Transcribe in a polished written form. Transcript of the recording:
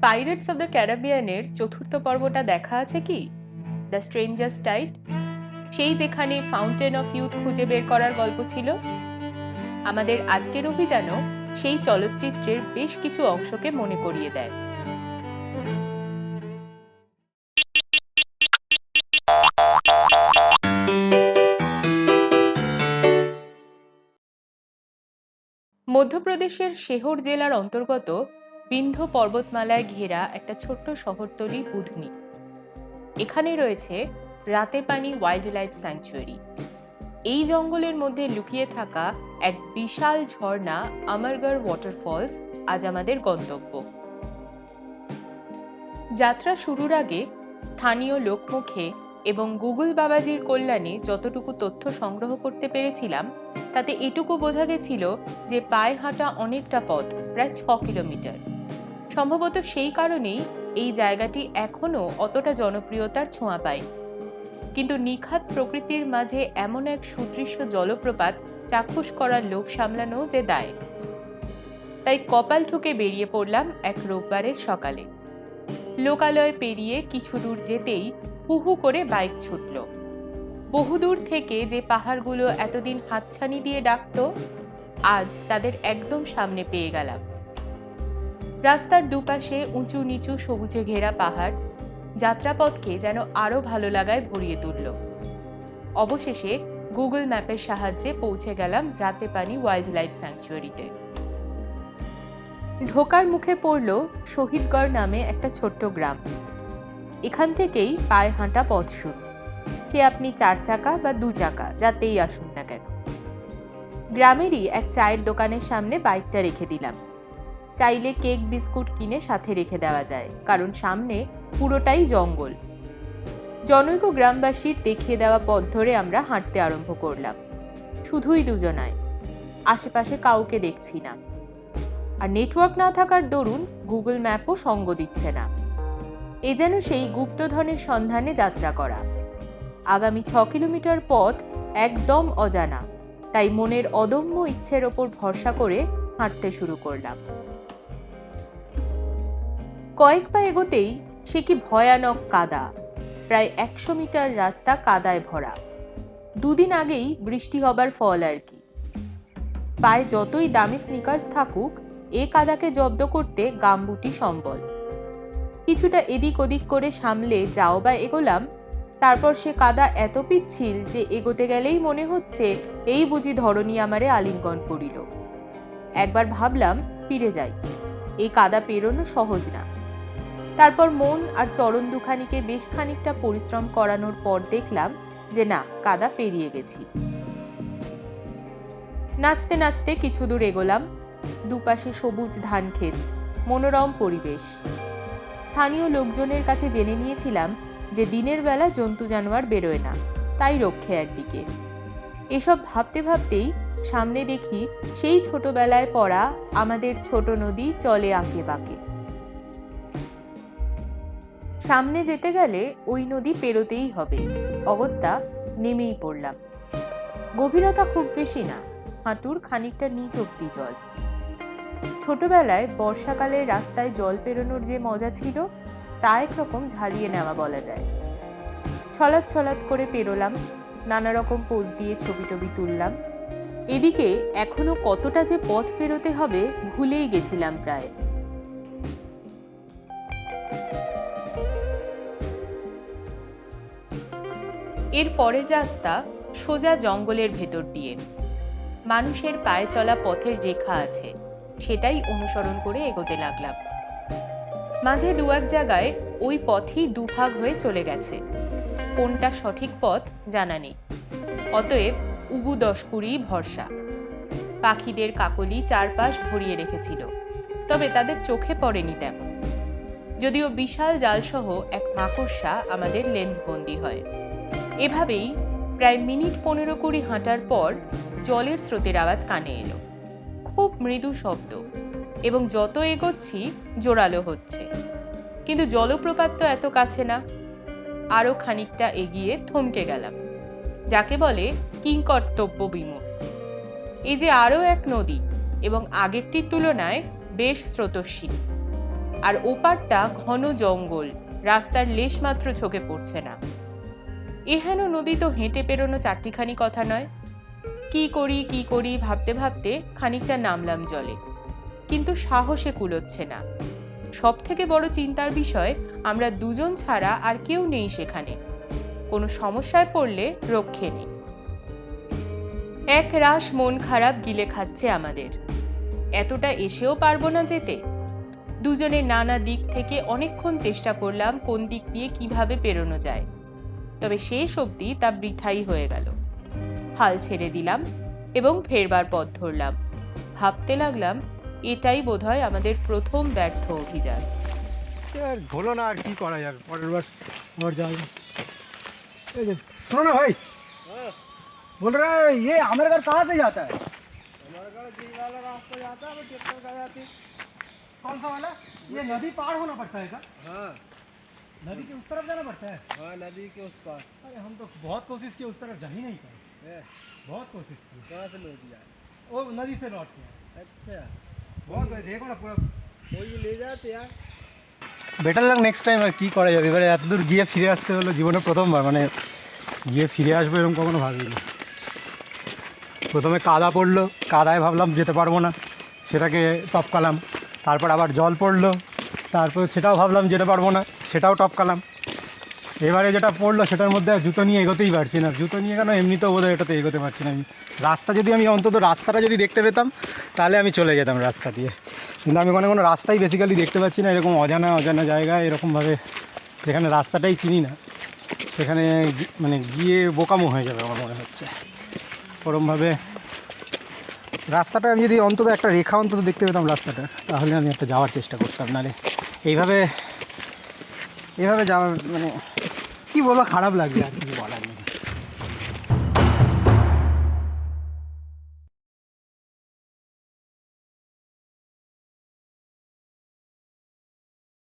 Pirates of the ক্যারিবিয়ানের চতুর্থ পর্বটা দেখা আছে কি? দ্য স্ট্রেঞ্জার্স টাইড, সেই যেখানে ফাউন্টেন অফ ইউথ খুঁজে বের করার গল্প ছিল। আমাদের আজকের অভিযানও সেই চলচ্চিত্রের বেশ কিছু অংশকে মনে করিয়ে দেয়। মধ্যপ্রদেশের শেহর জেলার অন্তর্গত বিন্ধ্য পর্বতমালায় ঘেরা একটা ছোট্ট শহরতলি বুধনি। এখানে রয়েছে রাতেপানি ওয়াইল্ড লাইফ স্যাংচুয়ারি। এই জঙ্গলের মধ্যে লুকিয়ে থাকা এক বিশাল ঝর্ণা আমরগড় ওয়াটারফলস আজ আমাদের গন্তব্য। যাত্রা শুরুর আগে স্থানীয় লোকমুখে এবং গুগল বাবাজির কল্যাণে যতটুকু তথ্য সংগ্রহ করতে পেরেছিলাম তাতে এটুকু বোঝা গেছিল যে পায়ে হাঁটা অনেকটা পথ, প্রায় 6 কিলোমিটার। সম্ভবত সেই কারণেই এই জায়গাটি এখনো অতটা জনপ্রিয়তার ছোঁয়া পায়। কিন্তু নিখাত প্রকৃতির মাঝে এমন এক সুদৃশ্য জলপ্রপাত চাক্ষুষ করার লোভ সামলানো যে দায়। তাই কপাল ঠুকে বেরিয়ে পড়লাম এক রোববারের সকালে। লোকালয় পেরিয়ে কিছু দূর যেতেই হু হু করে বাইক ছুটল। বহুদূর থেকে যে পাহাড়গুলো এতদিন হাতছানি দিয়ে ডাকত, আজ তাদের একদম সামনে পেয়ে গেলাম। রাস্তার দুপাশে উঁচু নিচু সবুজে ঘেরা পাহাড় যাত্রাপথকে যেন আরো ভালো লাগায় ভরিয়ে তুলল। অবশেষে গুগল ম্যাপের সাহায্যে পৌঁছে গেলাম রাতেপানি ওয়াইল্ড লাইফ স্যাংচুয়ারিতে। ঢোকার মুখে পড়ল শহীদগড় নামে একটা ছোট্ট গ্রাম। এখান থেকেই পায়ে হাঁটা পথ শুরু, সে আপনি 4 চাকা বা 2 চাকা যাতেই আসুন না কেন। গ্রামেরই এক চায়ের দোকানের সামনে বাইকটা রেখে দিলাম। চাইলে কেক বিস্কুট কিনে সাথে রেখে দেওয়া যায়, কারণ সামনে পুরোটাই জঙ্গল। জনৈক গ্রামবাসীর দেখিয়ে দেওয়া পথ ধরে আমরা হাঁটতে আরম্ভ করলাম। শুধুই দুজনায়, আশেপাশে কাউকে দেখছি না। আর নেটওয়ার্ক না থাকার দরুন গুগল ম্যাপও সঙ্গ দিচ্ছে না। এ যেন সেই গুপ্তধনের সন্ধানে যাত্রা করা। আগামী 6 কিলোমিটার পথ একদম অজানা, তাই মনের অদম্য ইচ্ছের ওপর ভরসা করে হাঁটতে শুরু করলাম। কয়েক পা এগোতেই সে কি ভয়ানক কাদা! প্রায় 100 মিটার রাস্তা কাদায় ভরা। 2 দিন আগেই বৃষ্টি হবার ফল আর কি। পায়ে যতই দামি স্নিকার্স থাকুক, এ কাদাকে জব্দ করতে গামবুটি সম্বল। কিছুটা এদিক ওদিক করে সামলে যাও বা এগোলাম, তারপর সে কাদা এত পিচ্ছিল যে এগোতে গেলেই মনে হচ্ছে এই বুঝি ধরণী আমারে আলিঙ্গন করিল। একবার ভাবলাম ফিরে যাই, এই কাদা পেরোনো সহজ না। তারপর মন আর চরণ দুখানিকে বেশ খানিকটা পরিশ্রম করানোর পর দেখলাম যে না, কাদা পেরিয়ে গেছি। নাচতে নাচতে কিছু দূর এগোলাম। দুপাশে সবুজ ধান ক্ষেত, মনোরম পরিবেশ। স্থানীয় লোকজনের কাছে জেনে নিয়েছিলাম যে দিনের বেলা জন্তু জানোয়ার বেরোয় না, তাই রক্ষে একদিকে। এসব ভাবতে ভাবতেই সামনে দেখি সেই ছোটবেলায় পড়া আমাদের ছোট নদী চলে আঁকে বাঁকে। সামনে যেতে গেলে ওই নদী পেরোতেই হবে, অগত্যা নেমেই পড়লাম। গভীরতা খুব বেশি না, হাঁটুর খানিকটা নিচ অব্দি জল। ছোটবেলায় বর্ষাকালে রাস্তায় জল পেরোনোর যে মজা ছিল, তা একরকম ঝালিয়ে নেওয়া বলা যায়। ছলাৎ ছলাৎ করে পেরোলাম, নানা রকম পোজ দিয়ে ছবি টবি তুললাম। এদিকে এখনো কতটা যে পথ পেরোতে হবে ভুলেই গেছিলাম প্রায়। এর পরের রাস্তা সোজা জঙ্গলের ভেতর দিয়ে। মানুষের পায়ে চলা পথের রেখা আছে, সেটাই অনুসরণ করে এগোতে লাগলাম। মাঝে 2-1 জায়গায় ওই পথই দুভাগ হয়ে চলে গেছে। কোনটা সঠিক পথ জানা নেই, অতএব উবু দশকুড়ি ভরসা। পাখিদের কাকলি চারপাশ ভরিয়ে রেখেছিল, তবে তাদের চোখে পড়েনি তেমন। যদিও বিশাল জালসহ এক মাকড়সা আমাদের লেন্সবন্দি হয়। এভাবেই প্রায় মিনিট 15-20 হাঁটার পর জলের স্রোতের আওয়াজ কানে এলো। খুব মৃদু শব্দ, এবং যত এগোচ্ছি জোরালো হচ্ছে। কিন্তু জলপ্রপাত তো এত কাছে না। আরো খানিকটা এগিয়ে থমকে গেলাম, যাকে বলে কিংকর্তব্য বিমূঢ়। এই যে আরো এক নদী, এবং আগেরটির তুলনায় বেশ স্রোতস্বিনী। আর ওপারটা ঘন জঙ্গল, রাস্তার লেশমাত্র চোখে পড়ছে না। এহেন নদী তো হেঁটে পেরোনো চারটিখানি কথা নয়। কি করি ভাবতে ভাবতে খানিকটা নামলাম জলে, কিন্তু সাহসে কুলোচ্ছে না। সব থেকে বড় চিন্তার বিষয়, আমরা দুজন ছাড়া আর কেউ নেই সেখানে। কোনো সমস্যায় পড়লে রক্ষে নেই। এক রাশ মন খারাপ গিলে খাচ্ছে আমাদের। এতটা এসেও পারবো না যেতে। দুজনে নানা দিক থেকে অনেকক্ষণ চেষ্টা করলাম কোন দিক দিয়ে কিভাবে পেরোনো যায়, তবে শেষ অবধি তা বৃথাই হয়ে গেল। হাল ছেড়ে দিলাম এবং ফেরবার পথ ধরলাম। ভাবতে লাগলাম, এটাই বোধহয় আমাদের প্রথম ব্যর্থ অভিযান। হলো না, আর কি করা যাবে, পরের বার আবার যাবে। এই যে सुनो ना भाई, बोल रहा है ये आमेरगढ़ कहाँ से जाता है? आमेरगढ़ जी वाला रास्ता जाता है, वो ट्रैक्टर का जाती। कौन सा वाला? ये नदी पार होना पड़ता है क्या? हाँ, नदी के उस तरफ जाना पड़ता है। हाँ, नदी के उस पार। अरे हम तो बहुत कोशिश की, उस तरफ जा ही नहीं पाए। बहुत कोशिश की। कहाँ से लौट गया? वो नदी से लौट गया। अच्छा, बहुत देखो ना पूरा कोई ले जाते यार। বেটার লাগ নেক্সট টাইম। আর কী করা যাবে, এবারে এত দূর গিয়ে ফিরে আসতে হলো জীবনে প্রথমবার, মানে গিয়ে ফিরে আসবো এরকম কখনো ভাবিনি। প্রথমে কাদা পড়লো, কাদায় ভাবলাম যেতে পারবো না, সেটাকে টপকালাম। তারপর আবার জল পড়লো, তারপর সেটাও ভাবলাম যেতে পারবো না, সেটাও টপকালাম। এবারে যেটা পড়লো সেটার মধ্যে আর জুতো নিয়ে এগোতেই পারছি না। জুতো নিয়ে কেন, এমনিতেও বোধহয় এটাতে এগোতে পারছি না আমি। রাস্তা যদি আমি অন্তত রাস্তাটা যদি দেখতে পেতাম তাহলে আমি চলে যেতাম রাস্তা দিয়ে, কিন্তু আমি কোনো রাস্তাই বেসিক্যালি দেখতে পাচ্ছি না। এরকম অজানা জায়গায় এরকমভাবে, যেখানে রাস্তাটাই চিনি না, সেখানে মানে গিয়ে বোকামো হয়ে যাবে আমার মনে হচ্ছে। ওরমভাবে রাস্তাটা আমি যদি অন্তত একটা রেখা অন্তত দেখতে পেতাম রাস্তাটা, তাহলে আমি একটা যাওয়ার চেষ্টা করতাম। নাহলে এইভাবে যাওয়ার মানে কী বলবো, খারাপ লাগবে, আর কিছু বলার নেই।